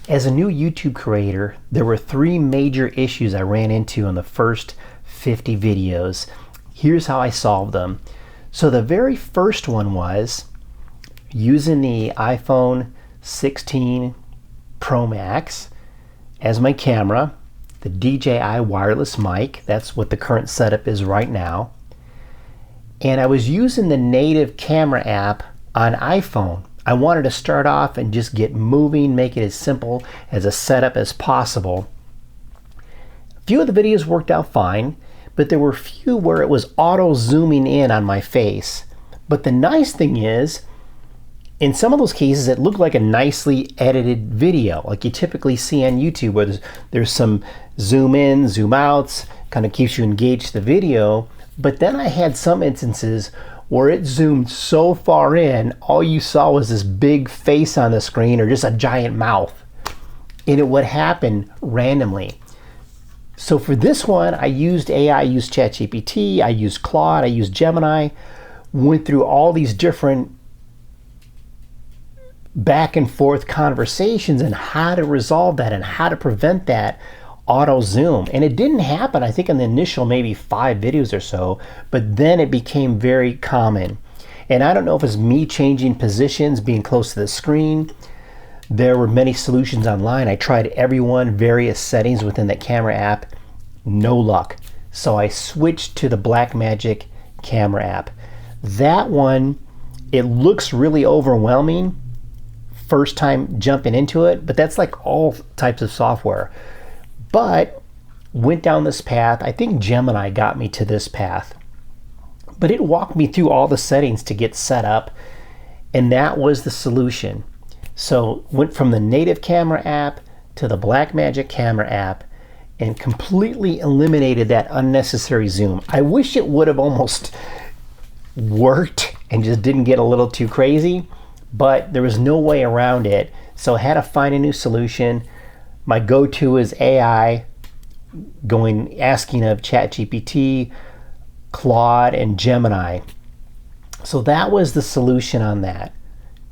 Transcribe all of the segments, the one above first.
As a new YouTube creator, there were three major issues I ran into in the first 50 videos. Here's how I solved them. So the very first one was using the iPhone 16 Pro Max as my camera, the DJI wireless mic, that's what the current setup is right now. And I was using the native camera app on iPhone. I wanted to start off and just get moving, make it as simple as a setup as possible. A few of the videos worked out fine, but there were a few where it was auto zooming in on my face. But the nice thing is, in some of those cases, it looked like a nicely edited video, like you typically see on YouTube, where there's some zoom in, zoom outs, kind of keeps you engaged to the video. But then I had some instances where it zoomed so far in, all you saw was this big face on the screen or just a giant mouth. And it would happen randomly. So for this one, I used AI, I used ChatGPT, I used Claude, I used Gemini, went through all these different back and forth conversations and how to resolve that and how to prevent that auto zoom. And it didn't happen, I think, in the initial maybe 5 videos or so, but then it became very common. And I don't know if it's me changing positions, being close to the screen. There were many solutions online. I tried everyone, various settings within the camera app, no luck. So I switched to the Blackmagic camera app. That one, it looks really overwhelming first time jumping into it, but that's like all types of software. But went down this path. I think Gemini got me to this path. But it walked me through all the settings to get set up, and that was the solution. So went from the native camera app to the Blackmagic camera app and completely eliminated that unnecessary zoom. I wish it would have almost worked and just didn't get a little too crazy, but there was no way around it. So I had to find a new solution. My go-to is AI, asking of ChatGPT, Claude, and Gemini. So that was the solution on that.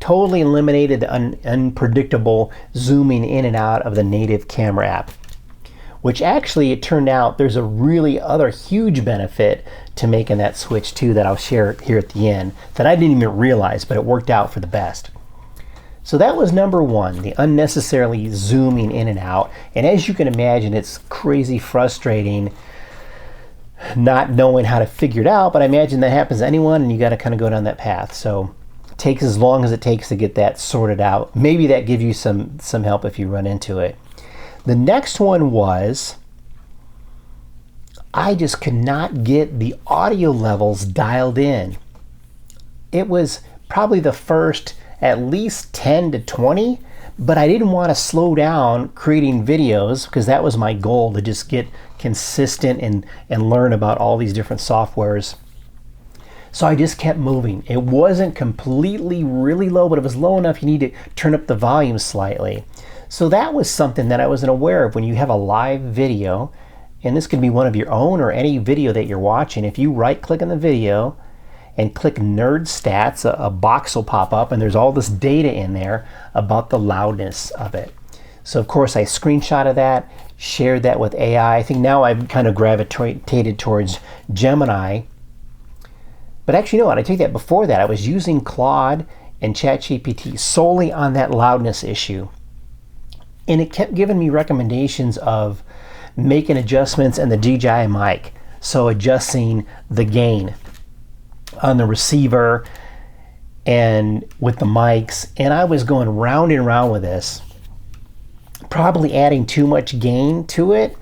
Totally eliminated the unpredictable zooming in and out of the native camera app, which actually it turned out there's a really other huge benefit to making that switch too that I'll share here at the end that I didn't even realize, but it worked out for the best. So that was number one, the unnecessarily zooming in and out. And as you can imagine, it's crazy frustrating not knowing how to figure it out, but I imagine that happens to anyone and you got to kind of go down that path. So it takes as long as it takes to get that sorted out. Maybe that gives you some help if you run into it. The next one was, I just could not get the audio levels dialed in. It was probably the first at least 10 to 20, but I didn't want to slow down creating videos because that was my goal, to just get consistent and learn about all these different softwares. So I just kept moving. It wasn't completely really low, but it was low enough you need to turn up the volume slightly. So that was something that I wasn't aware of when you have a live video, and this could be one of your own or any video that you're watching. If you right click on the video and click Nerd Stats, a box will pop up and there's all this data in there about the loudness of it. So of course I screenshotted that, shared that with AI. I think now I've kind of gravitated towards Gemini. But actually, no, I take that before that. I was using Claude and ChatGPT solely on that loudness issue. And it kept giving me recommendations of making adjustments in the DJI mic. So adjusting the gain on the receiver and with the mics, and I was going round and round with this, probably adding too much gain to it,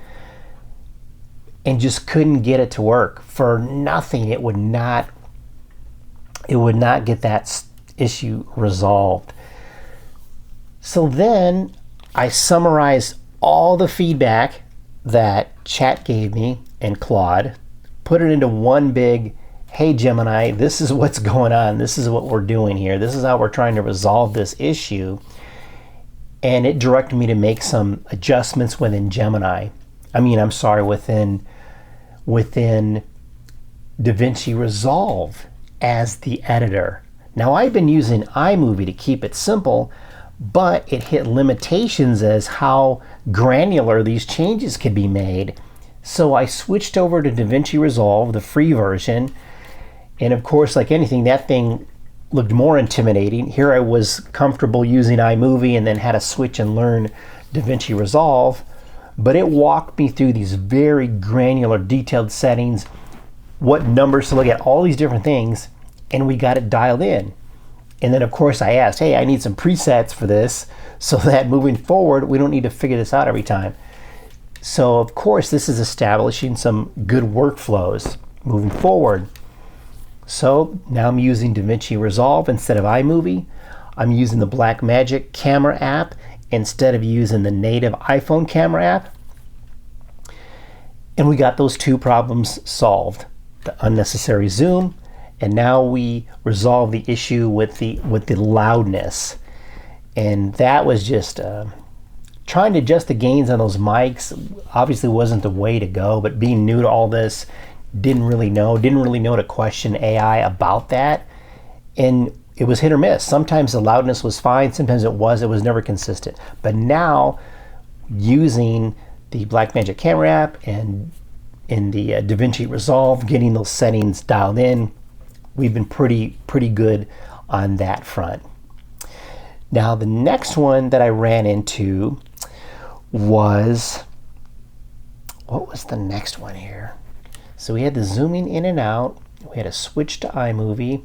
and just couldn't get it to work for nothing. It would not get that issue resolved. So then I summarized all the feedback that Chat gave me and Claude, put it into one big, hey Gemini, this is what's going on. This is what we're doing here. This is how we're trying to resolve this issue. And it directed me to make some adjustments within within DaVinci Resolve as the editor. Now I've been using iMovie to keep it simple, but it hit limitations as how granular these changes could be made. So I switched over to DaVinci Resolve, the free version, and of course, like anything, that thing looked more intimidating. Here I was comfortable using iMovie and then had to switch and learn DaVinci Resolve, but it walked me through these very granular, detailed settings, what numbers to look at, all these different things, and we got it dialed in. And then of course I asked, hey, I need some presets for this so that moving forward, we don't need to figure this out every time. So of course, this is establishing some good workflows moving forward. So now I'm using DaVinci Resolve instead of iMovie. I'm using the Blackmagic camera app instead of using the native iPhone camera app. And we got those two problems solved. The unnecessary zoom, and now we resolve the issue with the loudness. And that was just trying to adjust the gains on those mics obviously wasn't the way to go, but being new to all this, didn't really know to question AI about that. And it was hit or miss. Sometimes the loudness was fine, sometimes it was never consistent. But now, using the Blackmagic camera app and in the DaVinci Resolve, getting those settings dialed in, we've been pretty good on that front. Now the next one that I ran into was, what was the next one here? So we had the zooming in and out, we had a switch to iMovie,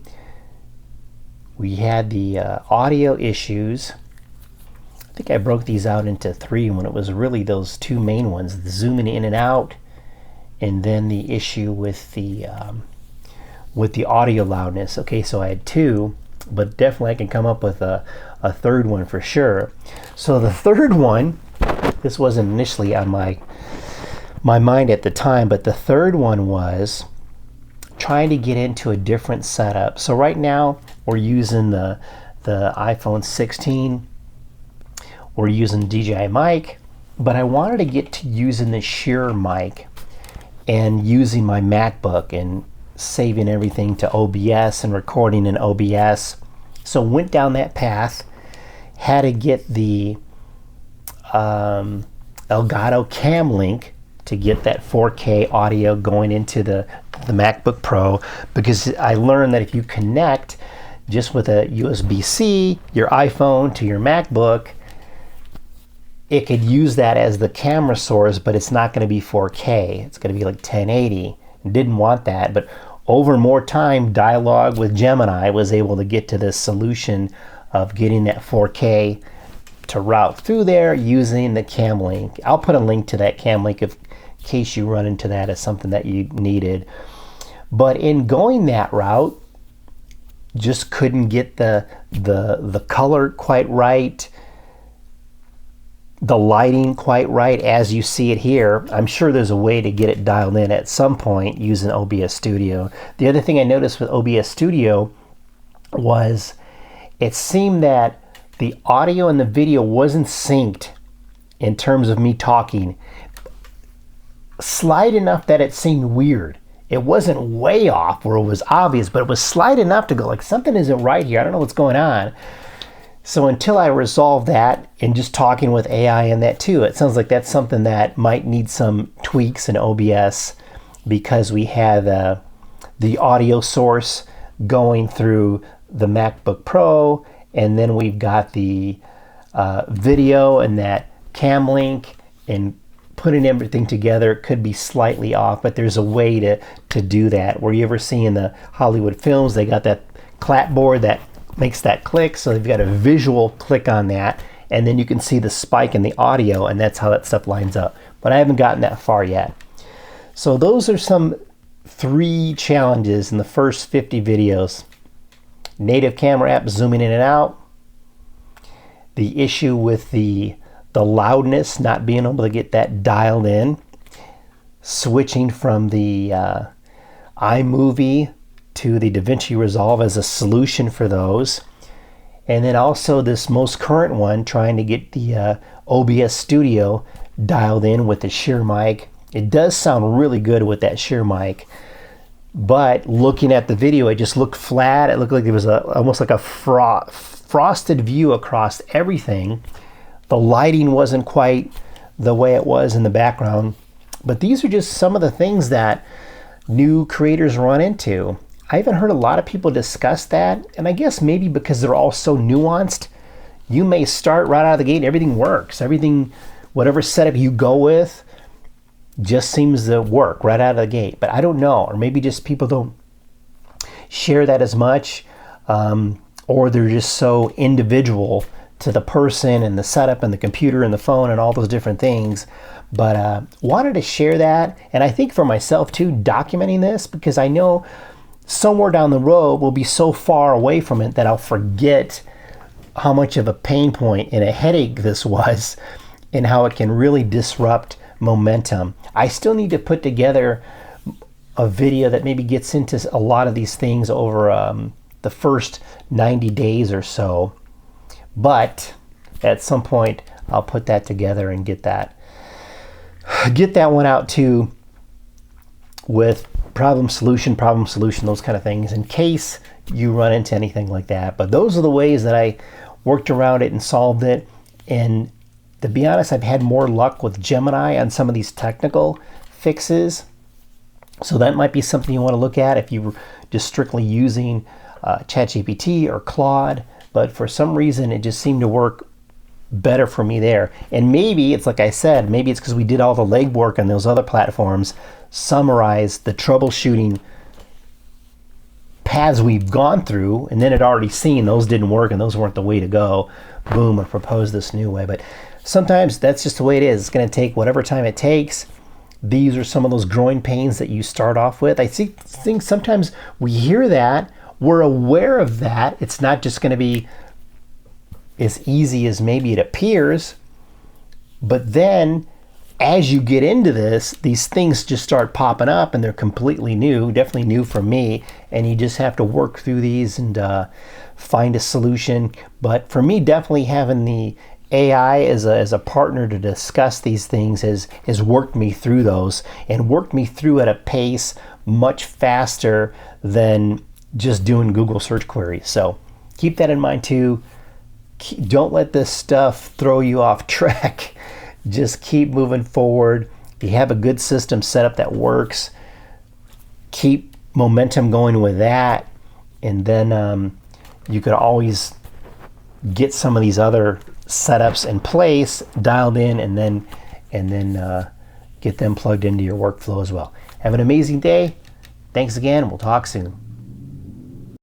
we had the audio issues. I think I broke these out into three when it was really those two main ones, the zooming in and out, and then the issue with the audio loudness. Okay, so I had two, but definitely I can come up with a third one for sure. So the third one, this wasn't initially on my mind at the time, but the third one was trying to get into a different setup. So right now we're using the iPhone 16, we're using DJI mic, but I wanted to get to using the Shure mic and using my MacBook and saving everything to OBS and recording in OBS. So went down that path, had to get the Elgato Cam Link to get that 4K audio going into the MacBook Pro, because I learned that if you connect just with a USB-C, your iPhone to your MacBook, it could use that as the camera source, but it's not going to be 4K. It's going to be like 1080. Didn't want that, but over more time, dialogue with Gemini was able to get to this solution of getting that 4K to route through there using the Cam Link. I'll put a link to that Cam Link in case you run into that as something that you needed. But in going that route, just couldn't get the color quite right, the lighting quite right as you see it here. I'm sure there's a way to get it dialed in at some point using OBS Studio. The other thing I noticed with OBS Studio was it seemed that the audio and the video wasn't synced in terms of me talking. Slight enough that it seemed weird. It wasn't way off where it was obvious, but it was slight enough to go like, something isn't right here. I don't know what's going on. So until I resolve that, and just talking with AI and that too, it sounds like that's something that might need some tweaks in OBS, because we have the audio source going through the MacBook Pro, and then we've got the video and that Cam Link, and putting everything together could be slightly off, but there's a way to do that. Where you ever see in the Hollywood films, they got that clapboard that makes that click, so they've got a visual click on that, and then you can see the spike in the audio, and that's how that stuff lines up. But I haven't gotten that far yet. So those are some 3 challenges in the first 50 videos. Native camera app zooming in and out, the issue with the loudness, not being able to get that dialed in, switching from the iMovie to the DaVinci Resolve as a solution for those, and then also this most current one, trying to get the OBS Studio dialed in with the Shure mic. It does sound really good with that Shure mic, but looking at the video, it just looked flat. It looked like there was almost like a frosted view across everything. The lighting wasn't quite the way it was in the background, but these are just some of the things that new creators run into. I haven't heard a lot of people discuss that, and I guess maybe because they're all so nuanced, you may start right out of the gate and everything works. Everything, whatever setup you go with, just seems to work right out of the gate. But I don't know, or maybe just people don't share that as much, or they're just so individual to the person and the setup and the computer and the phone and all those different things. But wanted to share that, and I think for myself too, documenting this, because I know somewhere down the road we'll be so far away from it that I'll forget how much of a pain point and a headache this was, and how it can really disrupt momentum. I still need to put together a video that maybe gets into a lot of these things over the first 90 days or so, but at some point I'll put that together and get that one out too, with problem solution, those kind of things, in case you run into anything like that. But those are the ways that I worked around it and solved it. And to be honest, I've had more luck with Gemini on some of these technical fixes. So that might be something you want to look at if you're just strictly using ChatGPT or Claude. But for some reason, it just seemed to work better for me there. And maybe it's like I said, maybe it's because we did all the legwork on those other platforms, summarized the troubleshooting paths we've gone through, and then had already seen those didn't work and those weren't the way to go. Boom, I proposed this new way. But sometimes that's just the way it is. It's going to take whatever time it takes. These are some of those growing pains that you start off with. I think sometimes we hear that, we're aware of that. It's not just going to be as easy as maybe it appears, but then as you get into this, these things just start popping up and they're completely new, definitely new for me, and you just have to work through these and find a solution. But for me, definitely having the AI as a partner to discuss these things has worked me through those, and worked me through at a pace much faster than just doing Google search queries. So keep that in mind too. Don't let this stuff throw you off track. Just keep moving forward. If you have a good system set up that works, keep momentum going with that, and then you could always get some of these other setups in place, dialed in, and then get them plugged into your workflow as well. Have an amazing day. Thanks again. We'll talk soon.